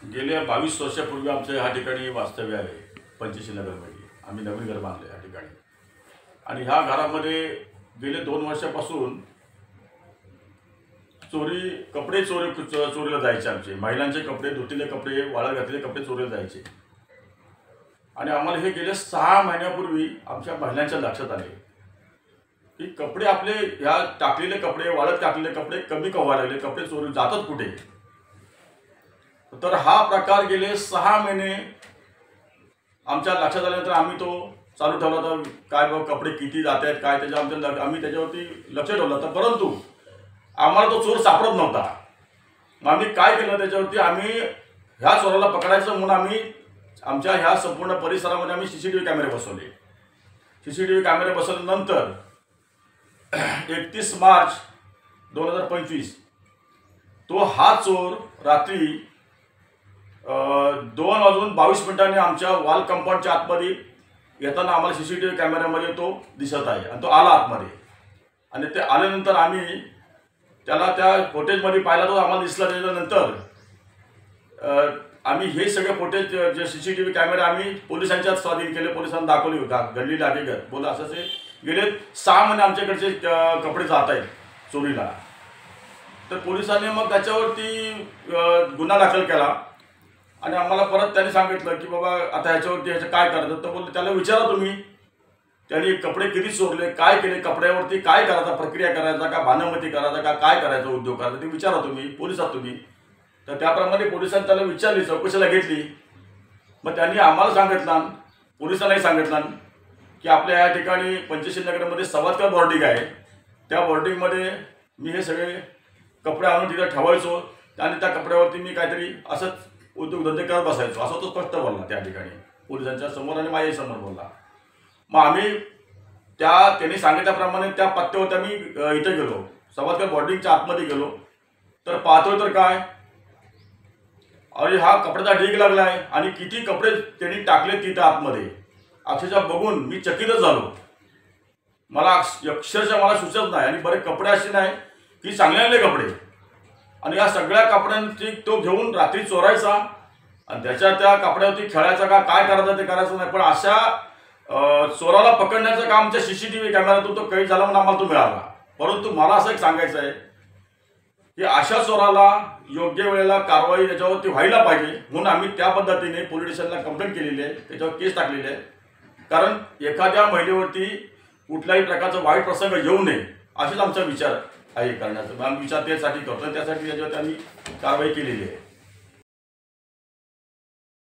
गेल्या 22 वर्षापूर्वी आमचं ह्या ठिकाणी वास्तव्य आहे. पंचशील नगरमध्ये आम्ही नवीन घर बांधले या ठिकाणी. आणि ह्या घरामध्ये गेले 2 वर्षापासून कपडे चोरीला जायचे. आमचे महिलांचे कपडे, धुतलेले कपडे, वाळत घातलेले कपडे चोरीला जायचे. आणि आम्हाला हे गेले 6 महिन्यापूर्वी आमच्या महिलांच्या लक्षात आले की कपडे आपले ह्या टाकलेले कपडे, वाळत टाकलेले कपडे कमी का व्हायला लागले, कपडे चोरी जातात कुठे. तर हा प्रकार गेले 6 महिने आमच्या लक्षात आल्यानंतर आम्ही तो चालू ठेवला होता. काय बाबा कपडे किती जात आहेत काय आम्ही त्याच्यावरती लक्ष ठेवलं होतं. परंतु आम्हाला तो चोर सापडत नव्हता. मग आम्ही काय केलं, त्याच्यावरती आम्ही ह्या चोराला पकडायचं म्हणून आम्ही आमच्या ह्या संपूर्ण परिसरामध्ये आम्ही CCTV कॅमेरे बसवले. CCTV कॅमेरे बसवल्यानंतर 31 मार्च 2025 तो हा चोर रात्री 2:22 आमच्या वॉल कंपाऊंडच्या आतमध्ये येताना आम्हाला CCTV कॅमेऱ्यामध्ये तो दिसत आहे. आणि तो आला आतमध्ये. आणि ते आल्यानंतर आम्ही त्याला त्या फुटेजमध्ये पाहिला, तो आम्हाला दिसला. त्याच्यानंतर आम्ही हे सगळे फुटेज जे CCTV कॅमेरे आम्ही पोलिसांच्या स्वाधीन केले. पोलिसांना दाखवले गल्लीला हकीकत बोला असं ते गेले 6 महिने आमच्याकडचे कपडे जात आहेत चोरीला. तर पोलिसांनी मग त्याच्यावरती गुन्हा दाखल केला. आणि आम्हाला परत त्यांनी सांगितलं की बाबा आता ह्याच्यावरती काय करायचं. तर बोलले त्याला विचारा तुम्ही, त्यांनी कपडे किती चोरले, काय केले, कपड्यावरती काय करायचा, प्रक्रिया करायचा का, भानमती करायचा का, काय करायचं, उद्योग करायचा ते विचारा तुम्ही पोलिसात तुम्ही. तर त्याप्रमाणे पोलिसांनी त्याला विचारली, चौकशीला घेतली. मग त्यांनी आम्हाला सांगितलं, पोलिसांनाही सांगितलं की आपल्या या ठिकाणी पंचशील नगरमध्ये सवादकर बोर्डिंग आहे. त्या बोर्डिंगमध्ये मी हे सगळे कपडे आणून तिथे ठेवायचो आणि त्या कपड्यावरती मी काहीतरी असंच उद्योगधंदे करत बसायचो, असं तो स्पष्ट बोलला त्या ठिकाणी पोलिसांच्या समोर आणि माझ्याही समोर बोलला. मग आम्ही त्यांनी सांगितल्याप्रमाणे त्या पत्त्यावरती आम्ही इथे गेलो, सवादकर बोर्डिंगच्या आतमध्ये गेलो. तर पाहतोय तर काय, अरे हा कपड्याचा ढीग लागला आहे. आणि किती कपडे त्यांनी टाकले तिथं आतमध्ये, अक्षरशः बघून मी चकितच झालो. मला अक्षरशः मला सुचत नाही. आणि बरे कपडे असे नाही की चांगले कपडे. आणि या सगळ्या कपड्यांची तो घेऊन रात्री चोरायचा आणि त्या कपड्यावरती खेळायचा का काय करायचं ते करायचं नाही. पण अशा चोराला पकडण्याचं काम आमच्या CCTV कॅमेऱ्यातून तो कैद झाला म्हणून आम्हाला तो मिळाला. परंतु मला असं एक सांगायचं आहे की अशा चोराला योग्य वेळेला कारवाई त्याच्यावरती व्हायला पाहिजे. म्हणून आम्ही त्या पद्धतीने पोलीस स्टेशनला कंप्लेंट केलेली आहे, त्याच्यावर केस टाकलेली आहे. कारण एखाद्या महिलेवरती कुठल्याही प्रकारचा वाईट प्रसंग येऊ नये असेच आमचा विचार आहे करण्याचा. आम्ही विचार त्यासाठी करतो, त्यासाठी त्याच्यावर आम्ही कारवाई केलेली आहे.